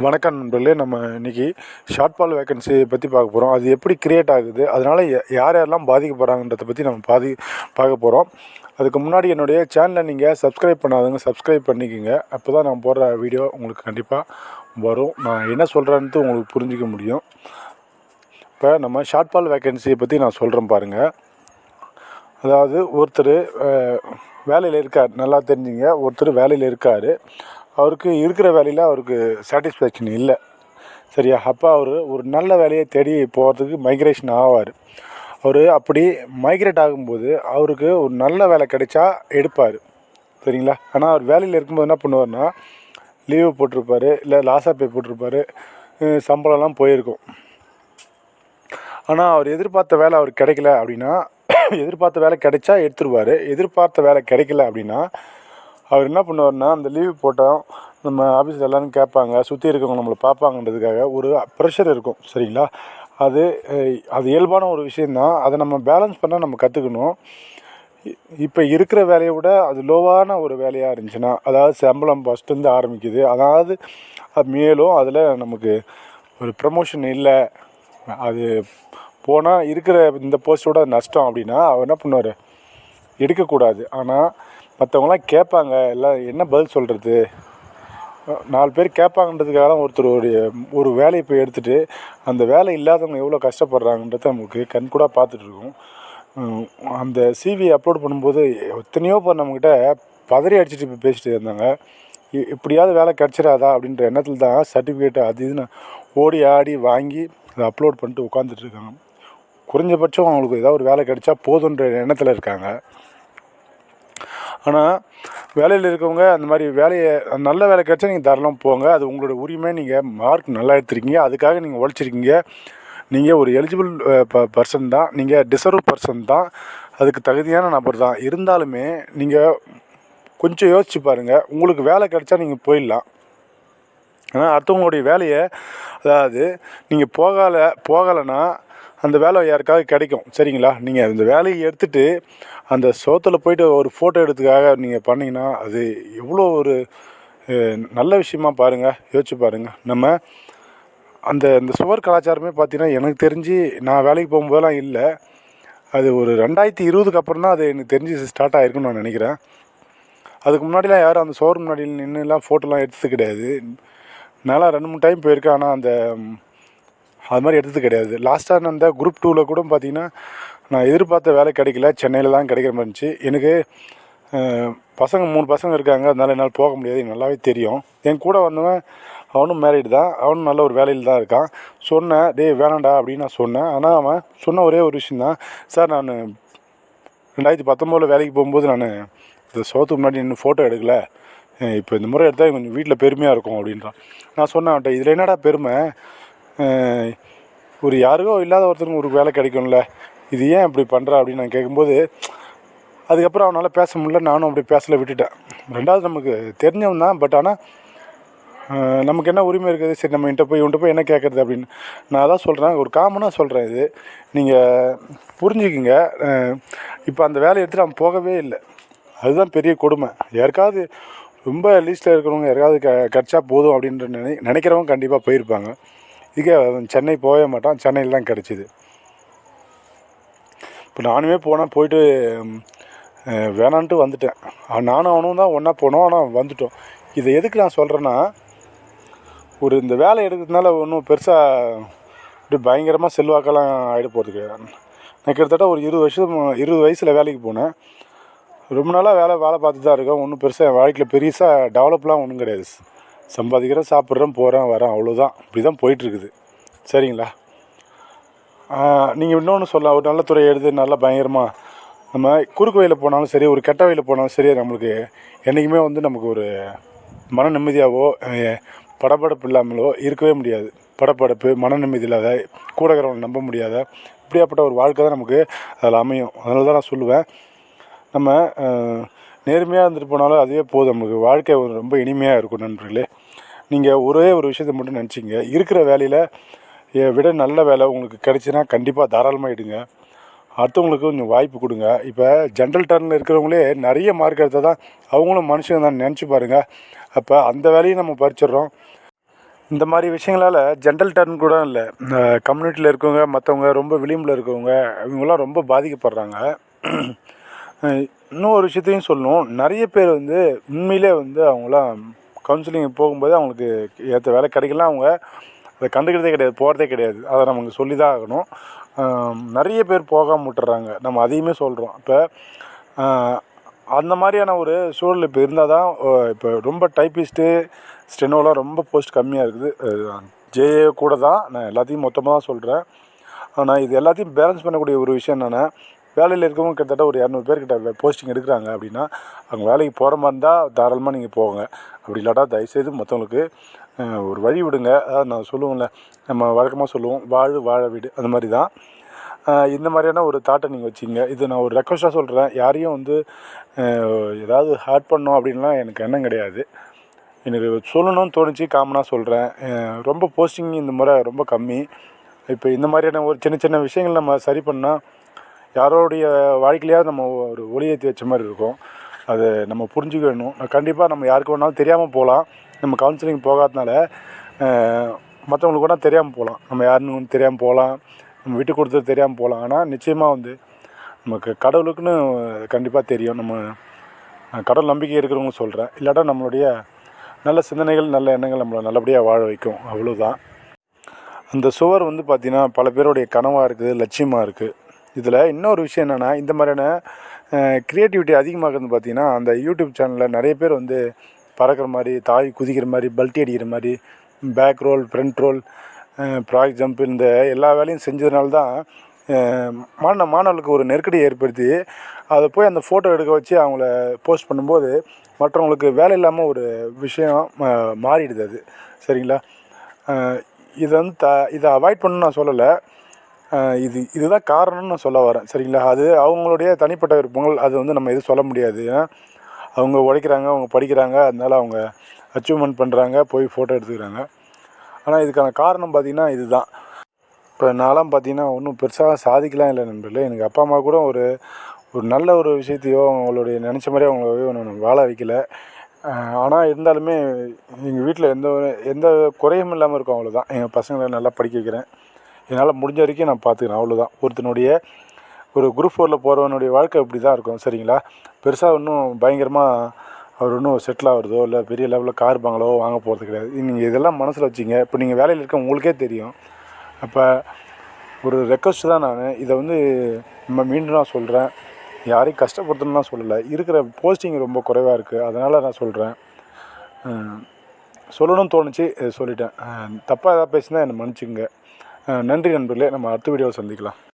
வணக்கம் நண்பர்களே. நம்ம இன்றைக்கி ஷார்ட் ஃபால் வேக்கன்சியை பற்றி பார்க்க போகிறோம். அது எப்படி க்ரியேட் ஆகுது, அதனால் யார் யாரெல்லாம் பாதிக்கப்படுறாங்கன்றதை பற்றி நம்ம பார்க்க போகிறோம். அதுக்கு முன்னாடி என்னுடைய சேனலை நீங்கள் சப்ஸ்கிரைப் பண்ணாதவங்க சப்ஸ்கிரைப் பண்ணிக்கோங்க. அப்போ தான் நான் போடுற வீடியோ உங்களுக்கு கண்டிப்பாக வரும். நான் என்ன சொல்கிறேன்ட்டு உங்களுக்கு புரிஞ்சிக்க முடியும். இப்போ நம்ம ஷார்ட் ஃபால் வேக்கன்சியை பற்றி நான் சொல்கிறேன் பாருங்கள். அதாவது ஒருத்தர் வேலையில் இருக்கார், நல்லா தெரிஞ்சுங்க. ஒருத்தர் வேலையில் இருக்கார், அவருக்கு இருக்கிற வேலையில் அவருக்கு சாட்டிஸ்ஃபேக்ஷன் இல்லை, சரியா? அப்போ அவர் ஒரு நல்ல வேலையை தேடி போகிறதுக்கு மைக்ரேஷன் ஆவார். அவர் அப்படி மைக்ரேட் ஆகும்போது அவருக்கு ஒரு நல்ல வேலை கிடைச்சா எடுப்பார், சரிங்களா? ஆனால் அவர் வேலையில் இருக்கும்போது என்ன பண்ணுவார்னா, லீவு போட்டிருப்பார், இல்லை லாஸாக பே போட்டிருப்பார், சம்பளம்லாம் போயிருக்கும். ஆனால் அவர் எதிர்பார்த்த வேலை அவருக்கு கிடைக்கல அப்படின்னா, எதிர்பார்த்த வேலை கிடைச்சா எடுத்துருவார். எதிர்பார்த்த வேலை கிடைக்கல அப்படின்னா அவர் என்ன பண்ணுவார்னா, அந்த லீவு போட்டால் நம்ம ஆஃபீஸில் எல்லோரும் கேட்பாங்க, சுற்றி இருக்கவங்க நம்மளை பார்ப்பாங்கன்றதுக்காக ஒரு ப்ரெஷர் இருக்கும், சரிங்களா? அது இயல்பான ஒரு விஷயந்தான். அதை நம்ம பேலன்ஸ் பண்ண நம்ம கற்றுக்கணும். இப்போ இருக்கிற வேலையை விட அது லோவான ஒரு வேலையாக இருந்துச்சுன்னா, அதாவது சம்பளம் ஃபஸ்ட்டுருந்து ஆரம்பிக்குது, அதாவது மேலும் அதில் நமக்கு ஒரு ப்ரமோஷன் இல்லை, அது போனால் இருக்கிற இந்த போஸ்ட்டோட நஷ்டம் அப்படின்னா அவர் என்ன பண்ணுவார், எடுக்கக்கூடாது. ஆனால் மற்றவங்களாம் கேட்பாங்க, எல்லாம் என்ன பதில் சொல்கிறது, 4 பேர் கேட்பாங்கன்றதுக்காக ஒருத்தருடைய ஒரு வேலையை போய் எடுத்துகிட்டு அந்த வேலை இல்லாதவங்க எவ்வளோ கஷ்டப்படுறாங்கன்றத நமக்கு கண்கூடாக பார்த்துட்ருக்கோம். அந்த சிவி அப்லோட் பண்ணும்போது எத்தனையோ பேர் நம்மக்கிட்ட பதறி அடிச்சுட்டு இப்போ பேசிட்டு இருந்தாங்க. இப்படியாவது வேலை கிடச்சிடாதா அப்படின்ற எண்ணத்தில் தான் சர்டிஃபிகேட்டு அது இதுன்னு ஓடி ஆடி வாங்கி அதை அப்லோட் பண்ணிட்டு உட்காந்துட்ருக்காங்க. குறைஞ்சபட்சம் அவங்களுக்கு ஏதாவது ஒரு வேலை கிடைச்சா போதுன்ற எண்ணத்தில் இருக்காங்க. ஆனால் வேலையில் இருக்கவங்க அந்த மாதிரி வேலையை நல்ல வேலை கிடைச்சா நீங்கள் தாராளமாக போங்க, அது உங்களோட உரிமை. நீங்கள் மார்க் நல்லா எடுத்துருக்கீங்க, அதுக்காக நீங்கள் உழைச்சிருக்கீங்க, நீங்கள் ஒரு எலிஜிபிள் பர்சன் தான், நீங்கள் டிசர்வ் பர்சன் தான், அதுக்கு தகுதியான நபர் தான். இருந்தாலுமே நீங்கள் கொஞ்சம் யோசிச்சு பாருங்கள், உங்களுக்கு வேலை கிடைச்சா நீங்கள் போயிடலாம். ஆனால் அடுத்தவங்களுடைய வேலையை, அதாவது நீங்கள் போகலைன்னா அந்த வேலை யாருக்காவது கிடைக்கும், சரிங்களா? நீங்கள் அந்த வேலையை எடுத்துகிட்டு அந்த சோத்தில் போய்ட்டு ஒரு ஃபோட்டோ எடுத்துக்காக நீங்கள் பண்ணிங்கன்னா அது எவ்வளோ ஒரு நல்ல விஷயமா பாருங்கள், யோசிச்சு பாருங்கள். நம்ம அந்த சுவர் கலாச்சாரமே பார்த்திங்கன்னா எனக்கு தெரிஞ்சு நான் வேலைக்கு போகும்போதெல்லாம் இல்லை, அது ஒரு 2020க்கு அப்புறம் தான் அது எனக்கு தெரிஞ்சு ஸ்டார்ட் ஆகிருக்குன்னு நான் நினைக்கிறேன். அதுக்கு முன்னாடிலாம் யாரும் அந்த சுவர் முன்னாடி நின்றுலாம் ஃபோட்டோலாம் எடுத்தது கிடையாது. நல்லா 2-3 டைம் போயிருக்கேன், ஆனால் அது மாதிரி எடுத்தது கிடையாது. லாஸ்ட்டாக நான் அந்த குரூப் 2வில் கூட பார்த்திங்கன்னா நான் எதிர்பார்த்த வேலை கிடைக்கல, சென்னையில் தான் கிடைக்கிற மாதிரி இருந்துச்சு. எனக்கு பசங்க 3 பசங்க இருக்காங்க, அதனால் என்னால் போக முடியாது, எனக்கு நல்லாவே தெரியும். என் கூட வந்தவன் அவனும் மேரிடு தான், அவனும் நல்ல ஒரு வேலையில் தான் இருக்கான். சொன்னேன், டேய் வேணாண்டா அப்படின்னு நான் சொன்னேன். ஆனால் அவன் சொன்ன ஒரே ஒரு விஷயந்தான், சார் நான் 2019 வேலைக்கு போகும்போது நான் இந்த சோத்துக்கு முன்னாடி இன்னும் ஃபோட்டோ எடுக்கலை, இப்போ இந்த முறை எடுத்தால் கொஞ்சம் வீட்டில் பெருமையாக இருக்கும் அப்படின்றான். நான் சொன்னேன் அவன்கிட்ட, இதில் என்னடா பெருமை, ஒரு யாருக்கோ இல்லாத ஒருத்தருக்கு ஒரு வேலை கிடைக்கும்ல, இது ஏன் இப்படி பண்ணுற அப்படின்னு நான் கேட்கும்போது, அதுக்கப்புறம் அவனால் பேச முடியல, நானும் அப்படி பேசலை, விட்டுட்டேன். ரெண்டாவது நமக்கு தெரிஞ்சவன் தான், பட் ஆனால் நமக்கு என்ன உரிமை இருக்குது, சரி நம்ம இவன்கிட்ட போய் என்ன கேட்குறது அப்படின்னு நான் அதான் சொல்கிறேன், ஒரு காமனாக சொல்கிறேன். இது நீங்கள் புரிஞ்சுக்குங்க. இப்போ அந்த வேலையை எடுத்துகிட்டு அவன் போகவே இல்லை, அதுதான் பெரிய கொடுமை. யாருக்காவது ரொம்ப லீஸ்ட்டில் இருக்கிறவங்க யாருக்காவது கிடச்சா போதும் அப்படின்ற நினைக்கிறவங்க கண்டிப்பாக போயிருப்பாங்க. இதுக்கே சென்னை போகவே மாட்டான், சென்னையில் தான் கிடச்சிது. இப்போ நானுமே போயிட்டு வேணான்ட்டு வந்துட்டேன். நானும் அவனும் தான் ஒன்றா போனோம், ஆனால் வந்துட்டோம். இதை எதுக்கு நான் சொல்கிறேன்னா, இந்த வேலை எடுக்கிறதுனால ஒன்றும் பெருசாக இப்படி பயங்கரமாக செல்வாக்கெல்லாம் ஆகிட போகிறதுக்கு. நான் கிட்டத்தட்ட ஒரு 20 வயசில் வேலைக்கு போனேன். ரொம்ப நாளாக வேலை பார்த்துட்டு தான் இருக்கேன். ஒன்றும் பெருசாக என் வாழ்க்கையில் பெருசாக டெவலப்லாம் ஒன்றும் கிடையாது. சம்பாதிக்கிறேன், சாப்பிட்றேன், போகிறேன், வரேன், அவ்வளோதான். இப்படி தான் போயிட்டுருக்குது, சரிங்களா? நீங்கள் இன்னொன்று சொல்லலாம், ஒரு நல்ல துறை எடுத்து நல்லா பயங்கரமாக நம்ம குறுக்கு வழியில் போனாலும் சரி, ஒரு கெட்ட வழியில் போனாலும் சரி, நம்மளுக்கு என்றைக்குமே நமக்கு ஒரு மன நிம்மதியாகவோ படபடப்பு இல்லாமலோ இருக்கவே முடியாது. படபடப்பு, மன நிம்மதி இல்லாத, கூட இருக்கிறவங்க நம்ப முடியாத, இப்படியாப்பட்ட ஒரு வாழ்க்கை தான் நமக்கு அதில் அமையும். அதனால தான் நான் சொல்லுவேன், நம்ம நேர்மையாக இருந்துட்டு போனாலும் அதுவே போதும், நமக்கு வாழ்க்கை ரொம்ப இனிமையாக இருக்கும். நண்பர்களே, நீங்கள் ஒரே ஒரு விஷயத்தை மட்டும் நினச்சிங்க, இருக்கிற வேலையில் விட நல்ல வேலை உங்களுக்கு கிடைச்சின்னா கண்டிப்பாக தாராளமாக எடுங்க. அடுத்தவங்களுக்கு கொஞ்சம் வாய்ப்பு கொடுங்க. இப்போ ஜென்ரல் டர்னில் இருக்கிறவங்களே நிறைய மார்க் எடுத்தால் தான் அவங்களும் மனுஷங்க தான் நினச்சி பாருங்கள். அப்போ அந்த வேலையும் நம்ம பறிச்சிடுறோம். இந்த மாதிரி விஷயங்களால் ஜென்ரல் டர்ன் கூட இல்லை, இந்த கம்யூனிட்டியில் இருக்கவங்க மற்றவங்க ரொம்ப விளிம்பில் இருக்கவங்க இவங்களாம் ரொம்ப பாதிக்கப்படுறாங்க. இன்னும் ஒரு விஷயத்தையும் சொல்லணும், நிறைய பேர் வந்து உண்மையிலே வந்து அவங்களாம் கவுன்சிலிங் போகும்போது அவங்களுக்கு ஏற்ற வேலை கிடைக்கலாம், அவங்க அதை கண்டுக்கிறதே கிடையாது, போகிறதே கிடையாது. அதை நமக்கு சொல்லி தான் ஆகணும். நிறைய பேர் போகாமல் விட்டுறாங்க, நம்ம அதையுமே சொல்கிறோம். இப்போ அந்த மாதிரியான ஒரு சூழல் இப்போ இருந்தால் தான் இப்போ ரொம்ப டைப்பிஸ்ட்டு ஸ்டெனோலாம் ரொம்ப போஸ்ட் கம்மியாக இருக்குது. ஜேஏ கூட தான், நான் எல்லாத்தையும் மொத்தமாக தான் சொல்கிறேன். ஆனால் இது எல்லாத்தையும் பேலன்ஸ் பண்ணக்கூடிய ஒரு விஷயம் என்னென்னா, வேலையில் இருக்கவங்க கிட்டத்தட்ட ஒரு 200 பேர்கிட்ட போஸ்டிங் எடுக்கிறாங்க அப்படின்னா, அவங்க வேலைக்கு போகிற மாதிரி இருந்தால் தாராளமாக நீங்கள் போங்க. அப்படி இல்லாட்டா தயவுசெய்து மற்றவங்களுக்கு ஒரு வழி விடுங்க. அதாவது நான் சொல்லுவேன்ல, நம்ம வழக்கமாக சொல்லுவோம், வாழ வீடு, அந்த மாதிரி தான். இந்த மாதிரியான ஒரு தாட்டை நீங்கள் வச்சுங்க. இது நான் ஒரு ரெக்வஸ்ட்டாக சொல்கிறேன். யாரையும் வந்து ஏதாவது ஹர்ட் பண்ணணும் அப்படின்லாம் எனக்கு எண்ணம் கிடையாது. எனக்கு சொல்லணும்னு தோணுச்சு, காமனாக சொல்கிறேன். ரொம்ப போஸ்டிங் இந்த முறை ரொம்ப கம்மி. இப்போ இந்த மாதிரியான ஒரு சின்ன சின்ன விஷயங்கள் நம்ம சரி பண்ணால் யாரோடைய வாழ்க்கையிலையாவது நம்ம ஒரு ஒளி ஏற்றி வச்ச மாதிரி இருக்கும். அதை நம்ம புரிஞ்சுக்கணும். கண்டிப்பாக நம்ம யாருக்கு வேணாலும் தெரியாமல் போகலாம். நம்ம கவுன்சிலிங் போகாதனால மற்றவங்களுக்கு கூட தெரியாமல் போகலாம். நம்ம யாருன்னு தெரியாமல் போகலாம், நம்ம விட்டு கொடுத்தது தெரியாமல் போகலாம். ஆனால் நிச்சயமாக வந்து நமக்கு கடவுளுக்குன்னு கண்டிப்பாக தெரியும். நம்ம கடவுள் நம்பிக்கை இருக்கிறவங்க சொல்கிறேன். இல்லாட்டா நம்மளுடைய நல்ல சிந்தனைகள், நல்ல எண்ணங்கள் நம்மளை நல்லபடியாக வாழ வைக்கும், அவ்வளோதான். அந்த சுவர் வந்து பார்த்திங்கன்னா பல பேருடைய கனவாக இருக்குது, லட்சியமாக இருக்குது. இதில் இன்னொரு விஷயம் என்னென்னா, இந்த மாதிரியான க்ரியேட்டிவிட்டி அதிகமாகிறது பார்த்திங்கன்னா, அந்த யூடியூப் சேனலில் நிறைய பேர் வந்து பறக்கிற மாதிரி, தாவி குதிக்கிற மாதிரி, பல்ட்டி அடிக்கிற மாதிரி, back roll, front roll, frog jump, இந்த எல்லா வேலையும் செஞ்சதுனால தான் மாணவர்களுக்கு ஒரு நெருக்கடி ஏற்படுத்தி அதை போய் அந்த ஃபோட்டோ எடுக்க வச்சு அவங்கள போஸ்ட் பண்ணும்போது மற்றவங்களுக்கு வேலை இல்லாமல் ஒரு விஷயம் மாறிடுது. அது சரிங்களா? இதை வந்து இதை அவாய்ட் பண்ணணும்னு நான் சொல்லலை, இதுதான் காரணம்னு நான் சொல்ல வரேன். சரிங்களா? அது அவங்களுடைய தனிப்பட்ட விருப்பங்கள், அது வந்து நம்ம எதுவும் சொல்ல முடியாது. ஏன்னா அவங்க உழைக்கிறாங்க, அவங்க படிக்கிறாங்க, அதனால் அவங்க அச்சீவ்மெண்ட் பண்ணுறாங்க, போய் ஃபோட்டோ எடுத்துக்கிறாங்க. ஆனால் இதுக்கான காரணம் பார்த்திங்கன்னா இதுதான். இப்போ நான்லாம் பார்த்திங்கன்னா ஒன்றும் பெருசாக சாதிக்கலாம் இல்லை நண்பர்களே. எனக்கு அப்பா அம்மா கூட ஒரு நல்ல ஒரு விஷயத்தையோ அவங்களுடைய நினச்ச மாதிரியே அவங்கள நான் வாழ வைக்கல. ஆனால் இருந்தாலுமே எங்கள் வீட்டில் எந்த குறையும் இல்லாமல் இருக்கும், அவ்வளோதான். எங்கள் பசங்களை நல்லா படிக்க வைக்கிறேன், என்னால் முடிஞ்ச வரைக்கும் நான் பார்த்துக்கிறேன், அவ்வளோதான். ஒருத்தனுடைய ஒரு குரூப் 4 போகிறவனுடைய வாழ்க்கை இப்படி தான் இருக்கும். சரிங்களா? பெருசாக இன்னும் பயங்கரமாக அவர் இன்னும் செட்டில் ஆகிறதோ இல்லை பெரிய லெவலில் கார் பங்களாவோ வாங்க போகிறது கிடையாது. நீங்கள் இதெல்லாம் மனசில் வச்சிங்க. இப்போ நீங்கள் வேலையில் இருக்க உங்களுக்கே தெரியும். அப்போ ஒரு ரெக்வஸ்ட் தான் நான் இதை வந்து மீண்டும் நான் சொல்கிறேன். யாரையும் கஷ்டப்படுத்தணும்லாம் சொல்லலை, இருக்கிற போஸ்டிங் ரொம்ப குறைவாக இருக்குது, அதனால் நான் சொல்கிறேன். சொல்லணும்னு தோணுச்சு, சொல்லிட்டேன். தப்பாக எதாவது பேசினா என்னை மன்னிச்சுங்க. நன்றி நண்பர்களே. நம்ம அடுத்த வீடியோவில் சந்திக்கலாம்.